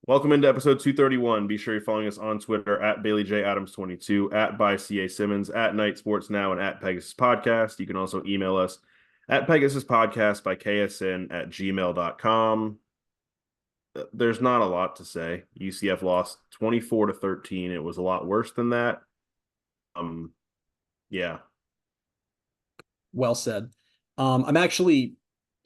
Welcome into episode 231. Be sure you're following us on Twitter at BaileyJAdams22, at by CA Simmons, at Night Sports Now, and at Pegasus Podcast. You can also email us at Pegasus Podcast by KSN at gmail.com. There's not a lot to say. UCF lost 24-13. It was a lot worse than that. Um, yeah. Well said. I'm actually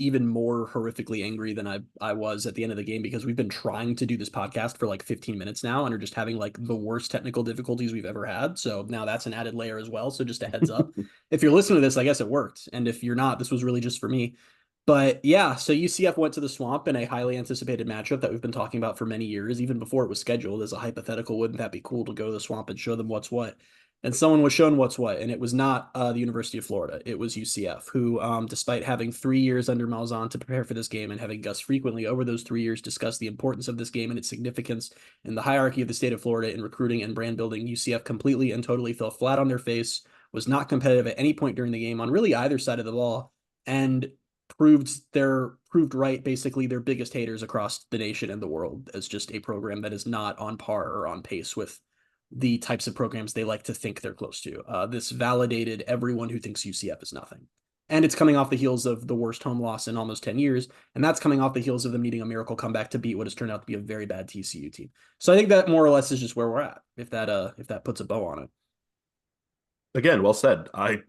even more horrifically angry than I was at the end of the game because we've been trying to do this podcast for like 15 minutes now and are just having like the worst technical difficulties we've ever had. So now that's an added layer as well. So just a heads up. If you're listening to this, I guess it worked. And if you're not, this was really just for me. But yeah, so UCF went to the Swamp in a highly anticipated matchup that we've been talking about for many years, even before it was scheduled as a hypothetical. Wouldn't that be cool to go to the Swamp and show them what's what? And someone was shown what's what, and it was not the University of Florida. It was UCF, who, despite having 3 years under Malzahn to prepare for this game and having Gus frequently over those 3 years discuss the importance of this game and its significance in the hierarchy of the state of Florida in recruiting and brand building, UCF completely and totally fell flat on their face, was not competitive at any point during the game on really either side of the ball, and proved right basically their biggest haters across the nation and the world as just a program that is not on par or on pace with the types of programs they like to think they're close to. This validated everyone who thinks UCF is nothing. And it's coming off the heels of the worst home loss in almost 10 years. And that's coming off the heels of them needing a miracle comeback to beat what has turned out to be a very bad TCU team. So I think that more or less is just where we're at, if that puts a bow on it. Again, well said. I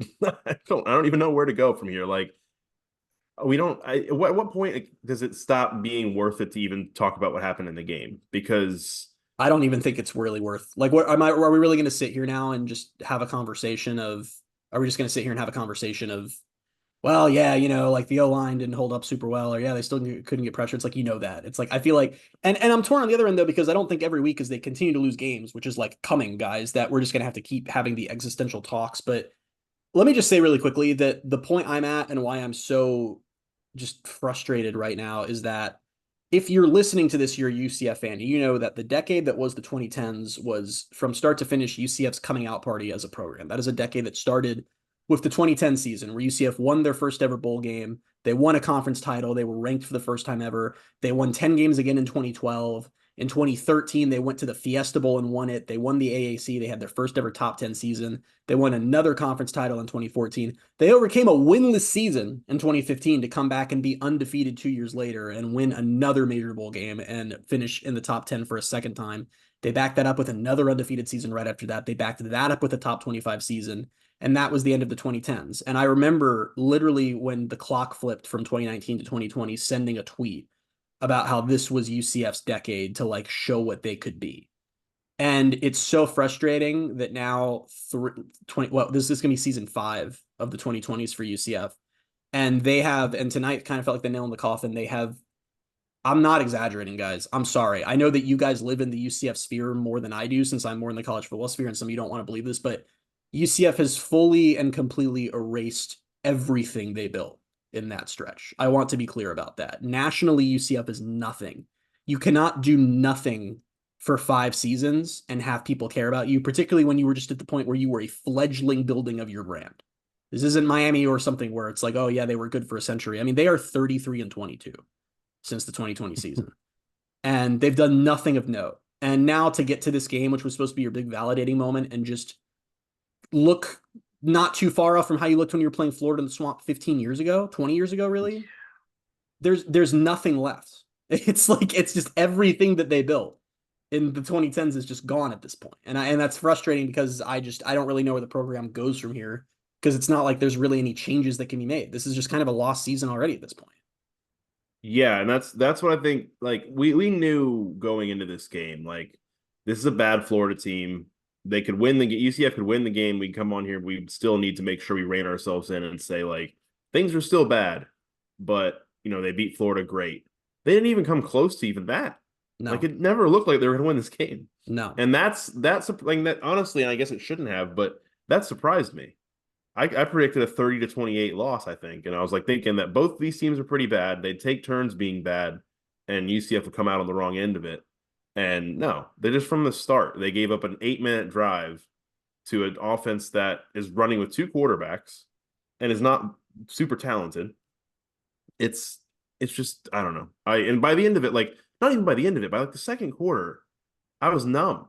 don't even know where to go from here. Like, we don't at what point does it stop being worth it to even talk about what happened in the game? Because I don't even think it's really worth like what are we really going to sit here now and just have a conversation of are we just going to sit here and have a conversation of well, yeah, like the O line didn't hold up super well, or yeah, they still couldn't get pressure. It's like that. It's like I feel like, and I'm torn on the other end though because I don't think every week as they continue to lose games, which is like coming, guys, that we're just gonna have to keep having the existential talks. But let me just say really quickly that the point I'm at and why I'm so just frustrated right now is that if you're listening to this, you're a UCF fan, you know that the decade that was the 2010s was from start to finish UCF's coming out party as a program. That is a decade that started with the 2010 season where UCF won their first ever bowl game. They won a conference title. They were ranked for the first time ever. They won 10 games again in 2012. In 2013, they went to the Fiesta Bowl and won it. They won the AAC. They had their first ever top 10 season. They won another conference title in 2014. They overcame a winless season in 2015 to come back and be undefeated 2 years later and win another major bowl game and finish in the top 10 for a second time. They backed that up with another undefeated season right after that. They backed that up with a top 25 season. And that was the end of the 2010s. And I remember literally when the clock flipped from 2019 to 2020, sending a tweet about how this was UCF's decade to like show what they could be. And it's so frustrating that now this is going to be season 5 of the 2020s for UCF. And and tonight kind of felt like the nail in the coffin. I'm not exaggerating, guys. I'm sorry. I know that you guys live in the UCF sphere more than I do since I'm more in the college football sphere and some of you don't want to believe this, but UCF has fully and completely erased everything they built in that stretch. I want to be clear about that. Nationally, UCF is nothing. You cannot do nothing for 5 seasons and have people care about you, particularly when you were just at the point where you were a fledgling building of your brand. This isn't Miami or something where it's like, oh yeah, they were good for a century. I mean, they are 33-22 since the 2020 season. And they've done nothing of note. And now to get to this game, which was supposed to be your big validating moment, and just look not too far off from how you looked when you were playing Florida in the Swamp 15 years ago, 20 years ago, really. There's nothing left. It's like it's just everything that they built in the 2010s is just gone at this point. And that's frustrating because I don't really know where the program goes from here because it's not like there's really any changes that can be made. This is just kind of a lost season already at this point. yeah, and that's what I think. Like we knew going into this game, like this is a bad Florida team. They could win the UCF could win the game. We come on here, we still need to make sure we rein ourselves in and say like things are still bad, but they beat Florida great. They didn't even come close to even that. Like No, it never looked like they were going to win this game, no. and that's something that honestly, and I guess it shouldn't have, but that surprised me. I predicted a 30-28 loss, I think. And I was like thinking that both these teams are pretty bad. They'd take turns being bad, and UCF would come out on the wrong end of it. And no, they just from the start, they gave up an 8-minute drive to an offense that is running with 2 quarterbacks and is not super talented. It's just, I don't know. And by the end of it, like not even by the end of it, by like the second quarter, I was numb.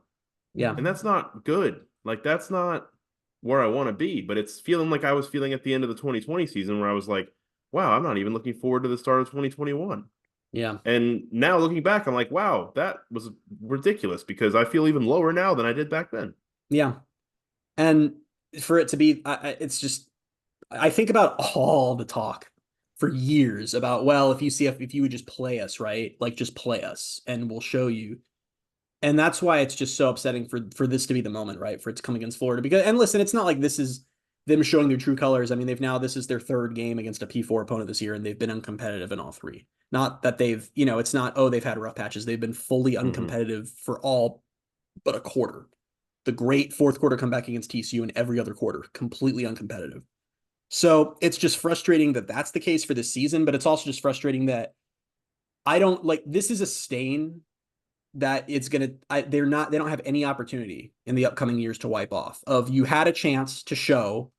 Yeah. And that's not good. Like, that's not where I want to be. But it's feeling like I was feeling at the end of the 2020 season where I was like, wow, I'm not even looking forward to the start of 2021. Yeah. And now looking back, I'm like, wow, that was ridiculous because I feel even lower now than I did back then. Yeah. And for it to be, it's just, I think about all the talk for years about, well, if you would just play us, right? Like just play us and we'll show you. And that's why it's just so upsetting for this to be the moment, right? For it to come against Florida. Because, and listen, it's not like this is them showing their true colors. I mean, this is their third game against a P4 opponent this year, and they've been uncompetitive in all three. Not that it's not, oh, they've had rough patches. They've been fully uncompetitive for all but a quarter. The great fourth quarter comeback against TCU and every other quarter, completely uncompetitive. So it's just frustrating that that's the case for this season, but it's also just frustrating that this is a stain that it's going to, they don't have any opportunity in the upcoming years to wipe off. You had a chance to show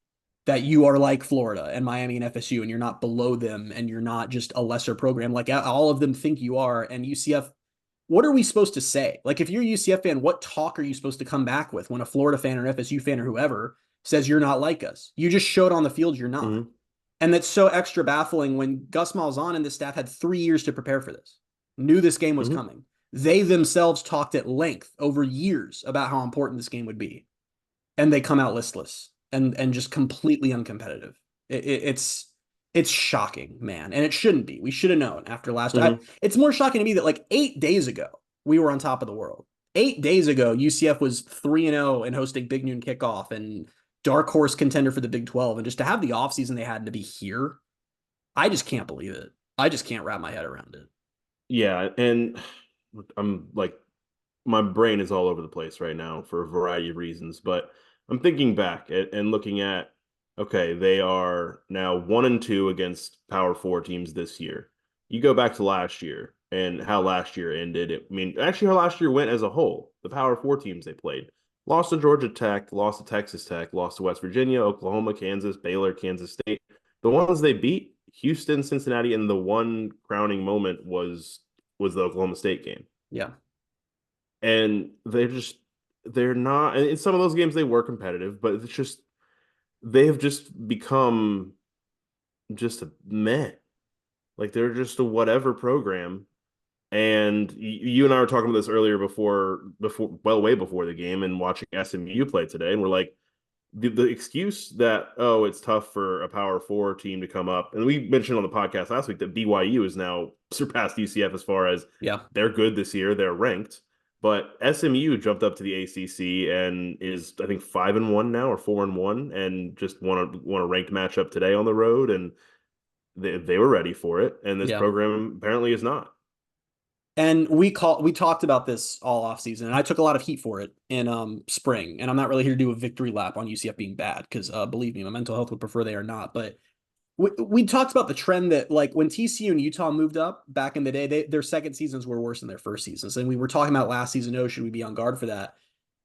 that you are like Florida and Miami and FSU, and you're not below them, and you're not just a lesser program like all of them think you are. And UCF, what are we supposed to say? Like, if you're a UCF fan, what talk are you supposed to come back with when a Florida fan or FSU fan or whoever says you're not like us? You just showed on the field you're not. Mm-hmm. And that's so extra baffling when Gus Malzahn and the staff had 3 years to prepare for this, knew this game was coming. They themselves talked at length over years about how important this game would be. And they come out listless and just completely uncompetitive. It's shocking, man. And it shouldn't be. We should have known after last. It's more shocking to me that like 8 days ago, we were on top of the world. 8 days ago, UCF was 3-0 and hosting Big Noon kickoff and dark horse contender for the Big 12. And just to have the offseason they had to be here, I just can't believe it. I just can't wrap my head around it. Yeah. And I'm like, my brain is all over the place right now for a variety of reasons, but I'm thinking back and looking at, okay, they are now 1-2 against Power 4 teams this year. You go back to last year and how last year ended. Actually, how last year went as a whole. The Power 4 teams they played. Lost to Georgia Tech, lost to Texas Tech, lost to West Virginia, Oklahoma, Kansas, Baylor, Kansas State. The ones they beat, Houston, Cincinnati, and the one crowning moment was the Oklahoma State game. Yeah. And they're not, in some of those games they were competitive, but it's just, they have just become just a meh. Like they're just a whatever program. And you and I were talking about this earlier way before the game and watching SMU play today. And we're like, the excuse that, oh, it's tough for a Power 4 team to come up. And we mentioned on the podcast last week that BYU has now surpassed UCF as far as they're good this year. They're ranked. But SMU jumped up to the ACC and is, I think, 5-1 now or 4-1, and just won a ranked matchup today on the road, and they were ready for it. And this program apparently is not. And we talked about this all offseason, and I took a lot of heat for it in spring. And I'm not really here to do a victory lap on UCF being bad because believe me, my mental health would prefer they are not. But we talked about the trend that like when TCU and Utah moved up back in the day, their second seasons were worse than their first seasons. And we were talking about last season, oh, should we be on guard for that?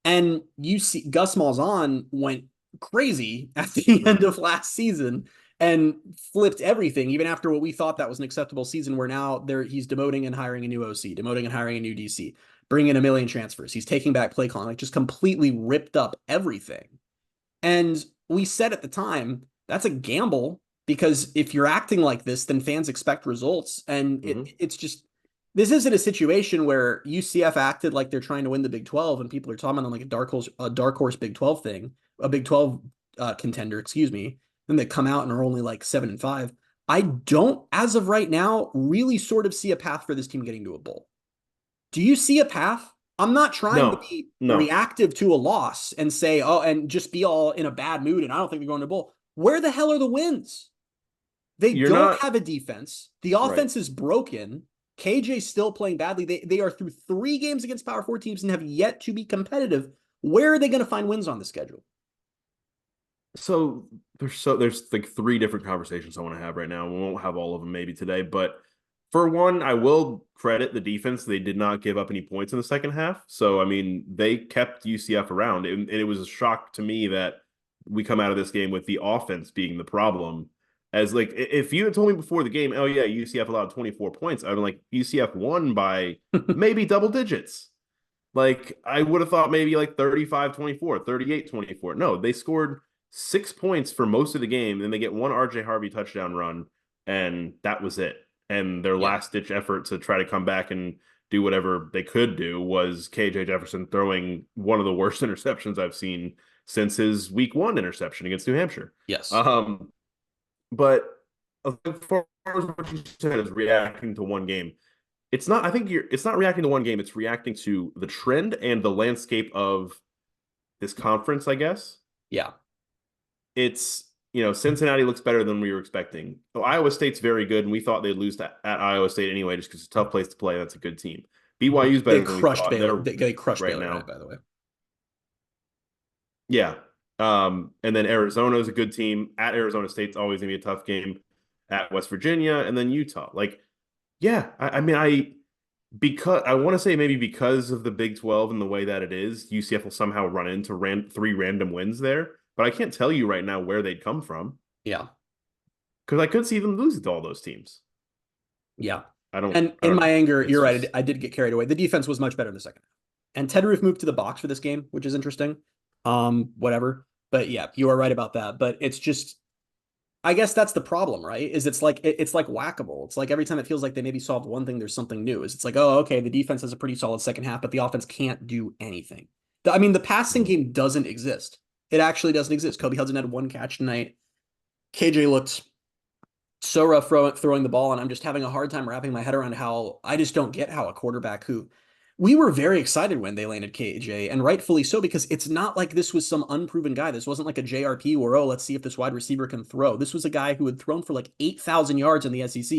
And Gus Malzahn went crazy at the end of last season and flipped everything, even after what we thought that was an acceptable season, where now he's demoting and hiring a new OC, demoting and hiring a new DC, bringing in a million transfers. He's taking back play calling, like just completely ripped up everything. And we said at the time, that's a gamble, because if you're acting like this, then fans expect results. And it's just, this isn't a situation where UCF acted like they're trying to win the Big 12 and people are talking about like a dark horse Big 12 thing, a Big 12 contender, excuse me. Then they come out and are only like 7-5. I don't, as of right now, really sort of see a path for this team getting to a bowl. Do you see a path? I'm not trying to be reactive to a loss and say, oh, and just be all in a bad mood and I don't think they're going to bowl. Where the hell are the wins? You're don't have a defense. The offense is broken. KJ's still playing badly. They are through 3 games against Power 4 teams and have yet to be competitive. Where are they going to find wins on the schedule? So there's like 3 different conversations I want to have right now. We won't have all of them maybe today, but for one, I will credit the defense. They did not give up any points in the second half. So, I mean, they kept UCF around. And it was a shock to me that we come out of this game with the offense being the problem. As like if you had told me before the game, oh yeah, UCF allowed 24 points, I'd been like UCF won by maybe double digits. Like I would have thought maybe like 35-24, 38-24. No, they scored 6 points for most of the game, and they get one RJ Harvey touchdown run, and that was it. And their Yeah. last ditch effort to try to come back and do whatever they could do was KJ Jefferson throwing one of the worst interceptions I've seen since his week 1 interception against New Hampshire. Yes. But as far as what you said is reacting to one game, it's not. I think it's not reacting to one game. It's reacting to the trend and the landscape of this conference. I guess Yeah. it's Cincinnati looks better than we were expecting. So Iowa State's very good, and we thought they'd lose at Iowa State anyway, just because it's a tough place to play. That's a good team. BYU's They better than we crushed thought. Baylor. They're They crushed right Baylor now. tonight, by the way. Yeah. And then Arizona is a good team. At Arizona State's always gonna be a tough game. At West Virginia, and then Utah. Like, yeah, I mean, because I want to say maybe because of the Big 12 and the way that it is, UCF will somehow run into 3 random wins there. But I can't tell you right now where they'd come from Yeah. because I could see them losing to all those teams. Yeah. I don't. And I in don't my know. anger, It's you're right. just I did get carried away. The defense was much better in the second half. And Ted Roof moved to the box for this game, which is interesting. Whatever. But yeah, you are right about that. But it's just, I guess that's the problem, right? Is it's like whack-a-mole. It's like every time it feels like they maybe solved one thing, there's something new. It's like, oh, okay, the defense has a pretty solid second half, but the offense can't do anything. I mean, the passing game doesn't exist. It actually doesn't exist. Kobe Hudson had 1 catch tonight. KJ looked so rough throwing the ball, and I'm just having a hard time wrapping my head around how I just don't get how a quarterback who we were very excited when they landed KJ, and rightfully so, because it's not like this was some unproven guy. This wasn't like a JRP where, oh, let's see if this wide receiver can throw. This was a guy who had thrown for like 8,000 yards in the SEC,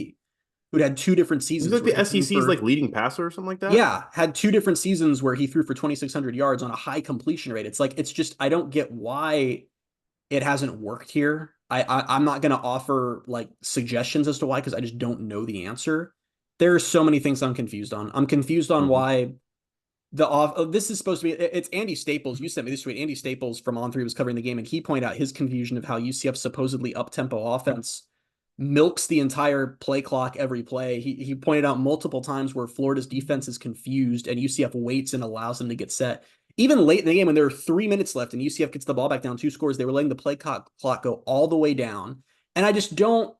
who'd had 2 different is seasons like where the he threw SEC's for, like leading passer or something like that. yeah, had 2 different seasons where he threw for 2,600 yards on a high completion rate. It's like, it's just, I don't get why it hasn't worked here. I'm not going to offer like suggestions as to why, because I just don't know the answer. There are so many things I'm confused on. I'm confused on why this is supposed to be, it's Andy Staples. You sent me this tweet. Andy Staples from On3 was covering the game, and he pointed out his confusion of how UCF's supposedly up-tempo offense milks the entire play clock every play. He pointed out multiple times where Florida's defense is confused and UCF waits and allows them to get set. Even late in the game, when there were 3 minutes left and UCF gets the ball back down 2 scores, they were letting the play clock go all the way down. And I just don't,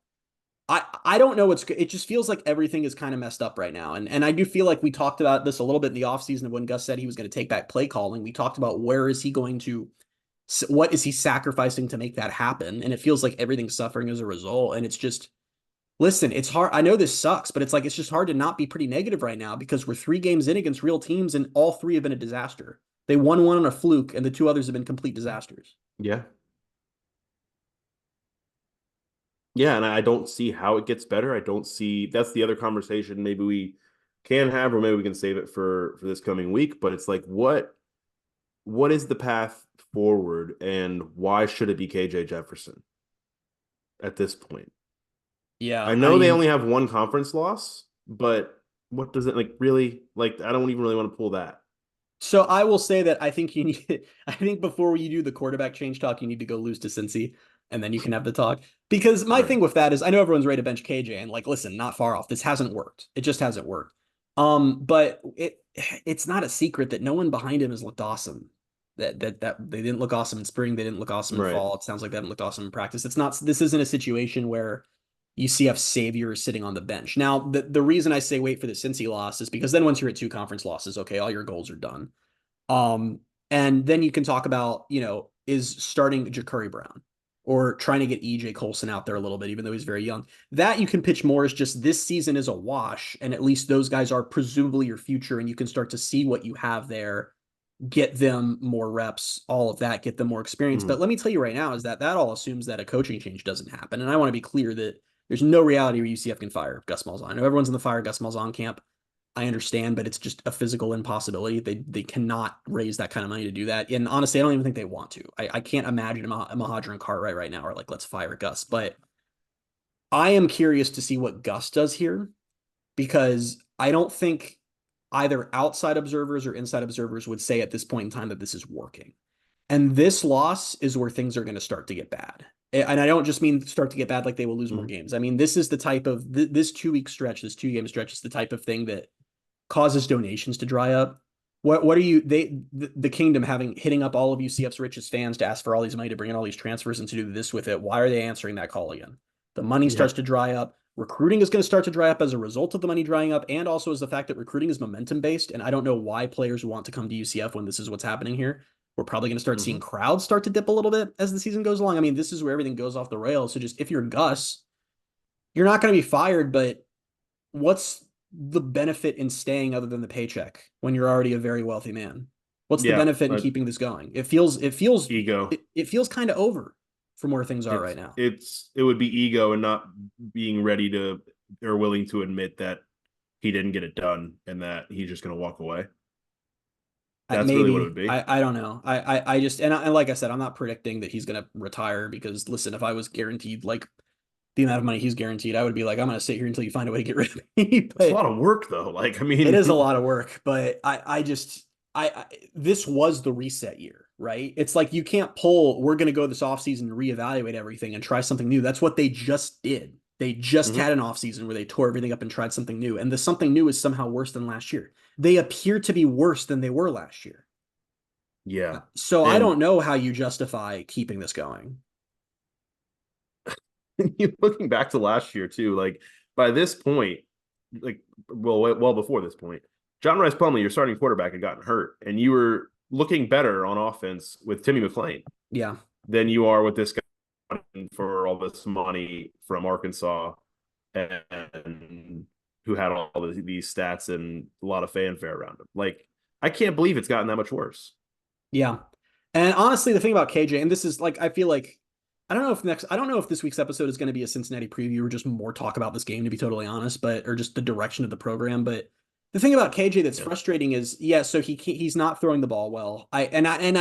I don't know what's, it just feels like everything is kind of messed up right now. And I do feel like we talked about this a little bit in the offseason of when Gus said he was going to take back play calling. We talked about where is he going to, what is he sacrificing to make that happen? And it feels like everything's suffering as a result. And it's just, listen, it's hard. I know this sucks, but it's like, it's just hard to not be pretty negative right now because we're 3 games in against real teams and all 3 have been a disaster. They won one on a fluke and the 2 others have been complete disasters. Yeah. Yeah, and I don't see how it gets better. I don't see that's the other conversation maybe we can have, or maybe we can save it for this coming week. But it's like what is the path forward and why should it be KJ Jefferson at this point? Yeah, I know they only have 1 conference loss, but what does it like really like? I don't even really want to pull that. so I will say that I think you need, I think before you do the quarterback change talk, you need to go lose to Cincy and then you can have the talk. Because my thing with that is I know everyone's ready to bench KJ and like, listen, not far off. This hasn't worked. It just hasn't worked. But it's not a secret that no one behind him has looked awesome. That they didn't look awesome in spring. They didn't look awesome in fall. It sounds like they haven't looked awesome in practice. This isn't a situation where UCF savior is sitting on the bench. Now, the reason I say wait for the Cincy loss is because then once you're at 2 conference losses, okay, all your goals are done. And then you can talk about, is starting Ja'Curry Brown or trying to get EJ Colson out there a little bit, even though he's very young. That you can pitch more as just this season is a wash, and at least those guys are presumably your future, and you can start to see what you have there, get them more reps, all of that, get them more experience. But let me tell you right now is that all assumes that a coaching change doesn't happen. And I want to be clear that there's no reality where UCF can fire Gus Malzahn. I know everyone's in the fire Gus Malzahn camp. I understand, but it's just a physical impossibility. They cannot raise that kind of money to do that. And honestly, I don't even think they want to. I can't imagine Mahadra and Cartwright right now are like, let's fire Gus. But I am curious to see what Gus does here because I don't think either outside observers or inside observers would say at this point in time that this is working. And this loss is where things are going to start to get bad. And I don't just mean start to get bad like they will lose more Mhm. games. I mean, this is the type of this 2 week stretch, this 2 game stretch is the type of thing that causes donations to dry up. What are you the kingdom having hitting up all of UCF's richest fans to ask for all these money to bring in all these transfers and to do this with it? Why are they answering that call again? The money Yeah. starts to dry up. Recruiting is going to start to dry up as a result of the money drying up, and also as the fact that recruiting is momentum based. And I don't know why players want to come to UCF when this is what's happening here. We're probably going to start seeing Hmm. crowds start to dip a little bit as the season goes along. I mean, this is where everything goes off the rails. So just if you're Gus, you're not going to be fired, but what's the benefit in staying other than the paycheck when you're already a very wealthy man? What's the Yeah. benefit in keeping this going? Ego. It feels kind of over from where things are right now. It would be ego and not being ready to or willing to admit that he didn't get it done and that he's just going to walk away. That's really what it would Maybe be. I don't know. I just and like I said, I'm not predicting that he's gonna retire because listen, if I was guaranteed like the amount of money he's guaranteed, I would be like, I'm gonna sit here until you find a way to get rid of me. It's a lot But of work though. Like, I it mean, is a lot of work. But I just I this was the reset year, right? It's like you can't pull, we're gonna go this offseason and reevaluate everything and try something new. That's what they just did. They just mhm. had an offseason where they tore everything up and tried something new. And the something new is somehow worse than last year. They appear to be worse than they were last year. Yeah. So I And don't know how you justify keeping this going. looking back to last year too, like by this point, like well before this point, John Rice Plumlee, your starting quarterback, had gotten hurt, and you were looking better on offense with Timmy McClain Yeah. than you are with this guy for all this money from Arkansas and who had all these stats and a lot of fanfare around him. Like, I can't believe it's gotten that much worse. Yeah. And honestly, the thing about KJ, and this is like, I feel like, I don't know if this week's episode is going to be a Cincinnati preview or just more talk about this game, to be totally honest, but, or just the direction of the program. But the thing about KJ that's Yeah. frustrating is, yeah, so he's not throwing the ball well. I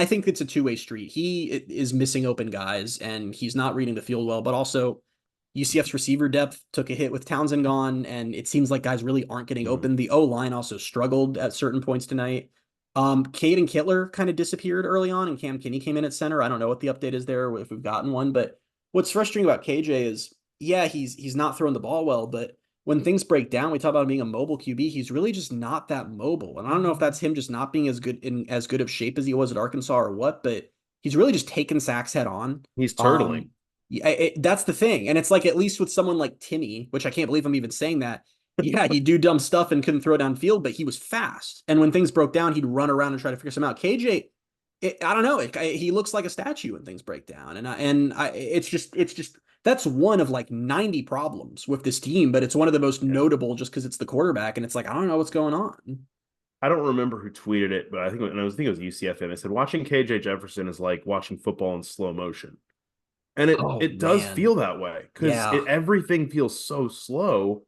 think it's a two-way street. He is missing open guys and he's not reading the field well, but also UCF's receiver depth took a hit with Townsend gone, and it seems like guys really aren't getting Mhm. open. The O line also struggled at certain points tonight. Cade and Kittler kind of disappeared early on, and Cam Kinney came in at center. I don't know what the update is there, if we've gotten one, but what's frustrating about KJ is, yeah, he's not throwing the ball well, but when things break down, we talk about him being a mobile QB. He's really just not that mobile, and I don't know if that's him just not being as good of shape as he was at Arkansas or what, but he's really just taking sacks head on. He's turtling. Um, yeah, that's the thing, and it's like at least with someone like Timmy, which I can't believe I'm even saying that. Yeah, he'd do dumb stuff and couldn't throw downfield, but he was fast. And when things broke down, he'd run around and try to figure some out. KJ, I don't know. He looks like a statue when things break down, it's just that's one of like 90 problems with this team, but it's one of the most Yeah. notable just because it's the quarterback, and it's like I don't know what's going on. I don't remember who tweeted it, but I think it was UCFM. It said watching KJ Jefferson is like watching football in slow motion. And it Oh it does man, feel that way because yeah, everything feels so slow,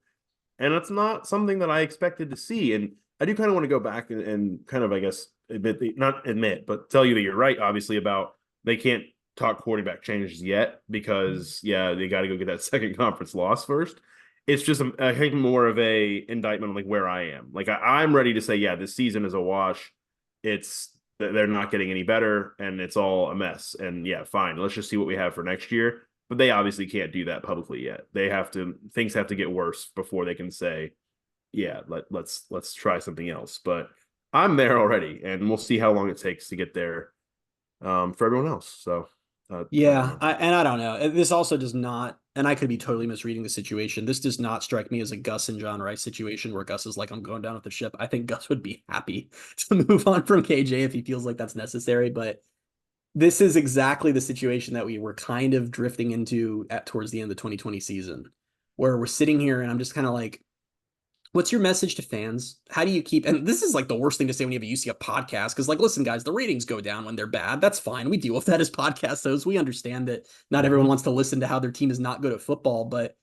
and it's not something that I expected to see. And I do kind of want to go back and kind of, I guess, not admit, but tell you that you're right, obviously, about they can't talk quarterback changes yet because, yeah, they got to go get that second conference loss first. It's just, I think, more of a indictment on like where I am. Like, I'm ready to say, yeah, this season is a wash. They're not getting any better, and it's all a mess. And yeah, fine, let's just see what we have for next year. But they obviously can't do that publicly yet. Things have to get worse before they can say, yeah, let's try something else. But I'm there already, and we'll see how long it takes to get there for everyone else. So I don't yeah. know. I don't know. This also does not, and I could be totally misreading the situation. This does not strike me as a Gus and John Rice situation where Gus is like, I'm going down with the ship. I think Gus would be happy to move on from KJ if he feels like that's necessary. But this is exactly the situation that we were kind of drifting into at towards the end of the 2020 season, where we're sitting here and I'm just kind of like, what's your message to fans? How do you keep, and this is like the worst thing to say when you have a UCF podcast, because like, listen, guys, the ratings go down when they're bad. That's fine. We deal with that as podcast hosts. We understand that not everyone Mhm. wants to listen to how their team is not good at football, but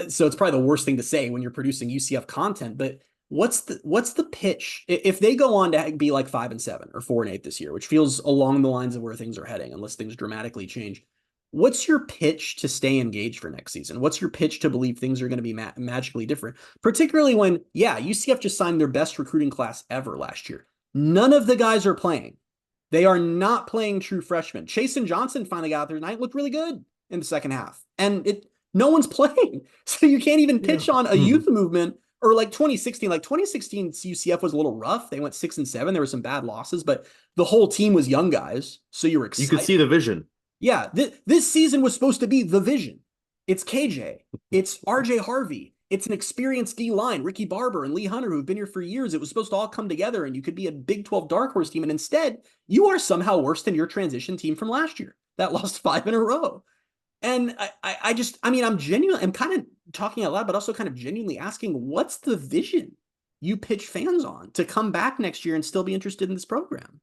so it's probably the worst thing to say when you're producing UCF content. But what's the pitch if they go on to be like 5-7 or 4-8 this year, which feels along the lines of where things are heading, unless things dramatically change? What's your pitch to stay engaged for next season? What's your pitch to believe things are going to be magically different? Particularly when, yeah, UCF just signed their best recruiting class ever last year. None of the guys are playing. They are not playing true freshmen. Chasen Johnson finally got out there tonight, looked really good. in the second half. And no one's playing. So you can't even pitch on a youth movement or like 2016. Like 2016 UCF was a little rough. They went 6-7. There were some bad losses, but the whole team was young guys. So you were excited. You could see the vision. Yeah. This season was supposed to be the vision. It's KJ. It's RJ Harvey. It's an experienced D line, Ricky Barber and Lee Hunter, who've been here for years. It was supposed to all come together and you could be a Big 12 dark horse team. And instead, you are somehow worse than your transition team from last year that lost 5 in a row. And I'm kind of talking out loud, but also kind of genuinely asking, what's the vision you pitch fans on to come back next year and still be interested in this program?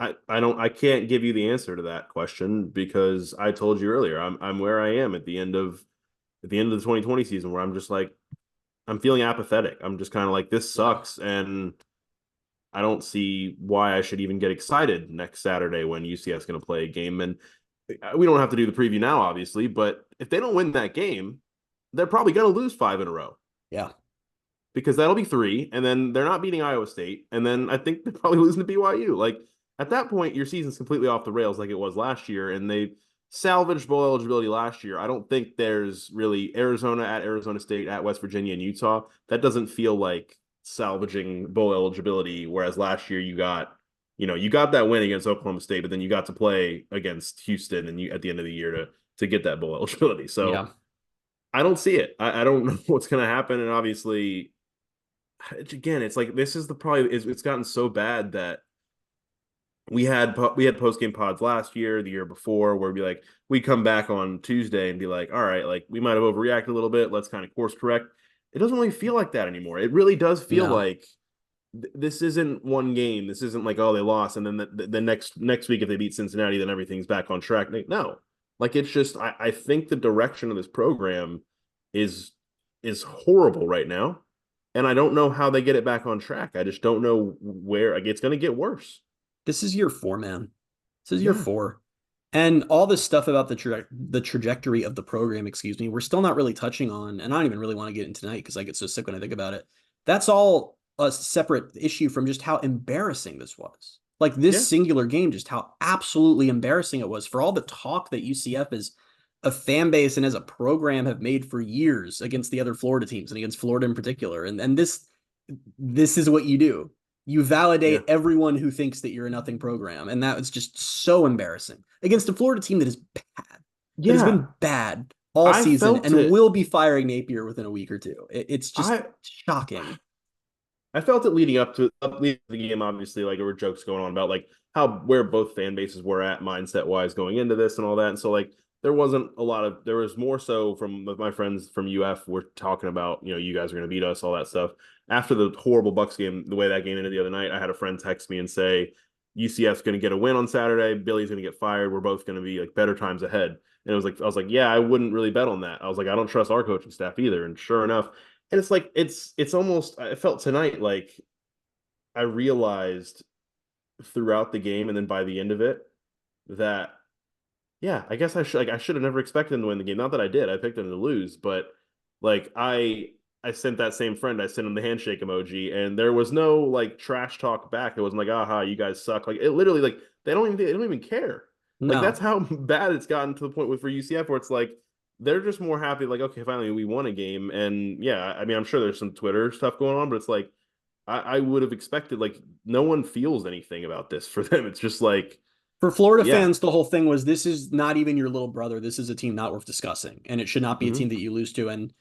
I can't give you the answer to that question because I told you earlier, I'm where I am at the end of the 2020 season, where I'm just like, I'm feeling apathetic. I'm just kind of like, this sucks. And I don't see why I should even get excited next Saturday when UCF is going to play a game. And we don't have to do the preview now, obviously, but if they don't win that game, they're probably going to lose 5 in a row. Yeah. Because that'll be 3, and then they're not beating Iowa State, and then I think they're probably losing to BYU. Like, at that point, your season's completely off the rails like it was last year, and they salvaged bowl eligibility last year. I don't think there's really Arizona at Arizona State, at West Virginia, and Utah. That doesn't feel like salvaging bowl eligibility, whereas last year you got that win against Oklahoma State, but then you got to play against Houston and you at the end of the year to get that bowl eligibility. So yeah. I don't see it. I don't know what's going to happen, and obviously, again, it's like this is it's gotten so bad that we had post-game pods last year, the year before, where we come back on Tuesday and be like, all right, like we might have overreacted a little bit. Let's kind of course correct. It doesn't really feel like that anymore. It really does feel like this isn't one game. This isn't like, oh, they lost, and then the next week if they beat Cincinnati, then everything's back on track. No, like it's just I think the direction of this program is horrible right now, and I don't know how they get it back on track. I just don't know where. Like, it's going to get worse. This is year 4, man. This is year 4. And all this stuff about the trajectory of the program, we're still not really touching on, and I don't even really want to get into tonight because I get so sick when I think about it. That's all a separate issue from just how embarrassing this was. Like this singular game, just how absolutely embarrassing it was for all the talk that UCF is a fan base and as a program have made for years against the other Florida teams and against Florida in particular. And this is what you do. You validate everyone who thinks that you're a nothing program. And that was just so embarrassing against a Florida team that is bad. Yeah. That has been bad all season and will be firing Napier within a week or two. It's just shocking. I felt it leading up to the game, obviously, like there were jokes going on about like where both fan bases were at mindset wise going into this and all that. And so like there was more so from my friends from UF were talking about, you guys are going to beat us, all that stuff. After the horrible Bucks game, the way that game ended the other night, I had a friend text me and say, UCF's going to get a win on Saturday. Billy's going to get fired. We're both going to be like better times ahead. And I was like, yeah, I wouldn't really bet on that. I was like, I don't trust our coaching staff either. And sure enough, and it's like, it's almost, I felt tonight, like I realized throughout the game and then by the end of it that, yeah, I guess I should have never expected them to win the game. Not that I did. I picked them to lose, but like I sent that same friend, I sent him the handshake emoji, and there was no like trash talk back. It wasn't like, aha, you guys suck. Like it literally, like they don't even care. No. Like that's how bad it's gotten to the point for UCF where it's like they're just more happy, like, okay, finally we won a game. And yeah, I mean, I'm sure there's some Twitter stuff going on, but it's like I would have expected, like, no one feels anything about this for them. It's just like, for Florida fans, the whole thing was, this is not even your little brother. This is a team not worth discussing, and it should not be a team that you lose to. And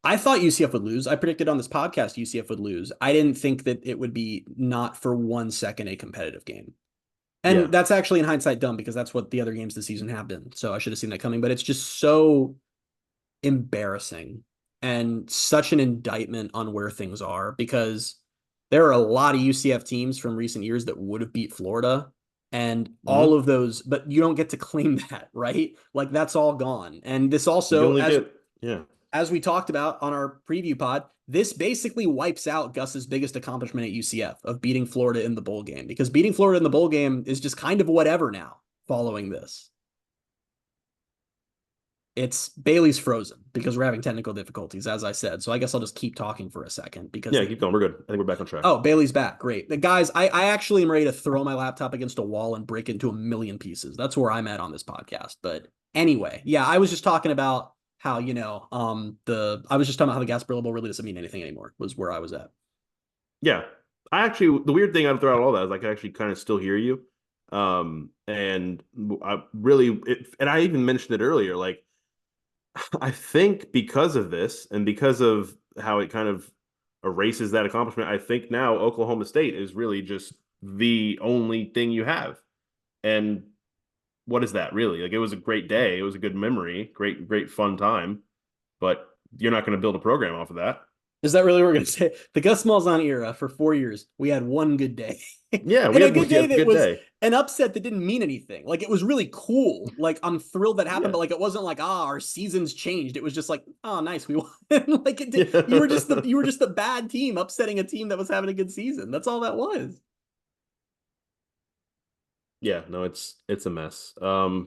I thought UCF would lose. I predicted on this podcast UCF would lose. I didn't think that it would be not for 1 second a competitive game. And that's actually in hindsight dumb because that's what the other games this season have been. So I should have seen that coming. But it's just so embarrassing and such an indictment on where things are, because there are a lot of UCF teams from recent years that would have beat Florida. And all of those, but you don't get to claim that, right? Like that's all gone. And this also, as we talked about on our preview pod, this basically wipes out Gus's biggest accomplishment at UCF of beating Florida in the bowl game, because beating Florida in the bowl game is just kind of whatever now following this. It's Bailey's frozen because we're having technical difficulties, as I said. So I guess I'll just keep talking for a second because keep going. We're good. I think we're back on track. Oh, Bailey's back. Great. The guys, I actually am ready to throw my laptop against a wall and break it into a million pieces. That's where I'm at on this podcast. But Anyway, yeah, I was just talking about how, I was just talking about how the Gasparilla Bowl really doesn't mean anything anymore, was where I was at. Yeah. The weird thing I'd throw out all that is I can actually kind of still hear you. And I really, and I even mentioned it earlier, like, I think because of this and because of how it kind of erases that accomplishment, I think now Oklahoma State is really just the only thing you have. And what is that really? Like, it was a great day. It was a good memory, great fun time, but you're not going to build a program off of that. Is that really what we're going to say? The Gus Malzahn era for 4 years, we had one good day. Yeah, And a good we day had a that good was day. an upset that didn't mean anything. Like, it was really cool. Like, I'm thrilled that happened, Yeah. but like, it wasn't like, our season's changed. It was just like, oh, nice, we won. Like, you were just Yeah. you were just a bad team upsetting a team that was having a good season. That's all that was. Yeah, no, it's a mess. We'll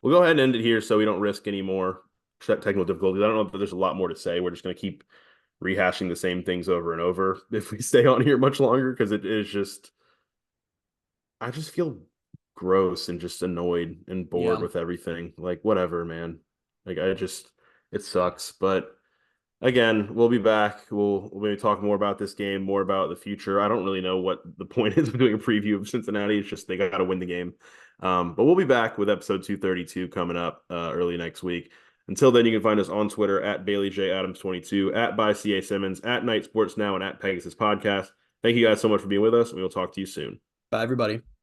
go ahead and end it here so we don't risk any more technical difficulties. I don't know if there's a lot more to say. We're just going to keep rehashing the same things over and over if we stay on here much longer because it is just I just feel gross and just annoyed and bored Yeah. with everything. Like whatever, man. Like it sucks. But again, we'll be back. We'll maybe talk more about this game, more about the future. I don't really know what the point is of doing a preview of Cincinnati. It's just they got to win the game. But we'll be back with episode 232 coming up early next week. Until then, you can find us on Twitter at Bailey J Adams 22, at by CA Simmons, at Night Sports Now, and at Pegasus Podcast. Thank you guys so much for being with us, and we will talk to you soon. Bye, everybody.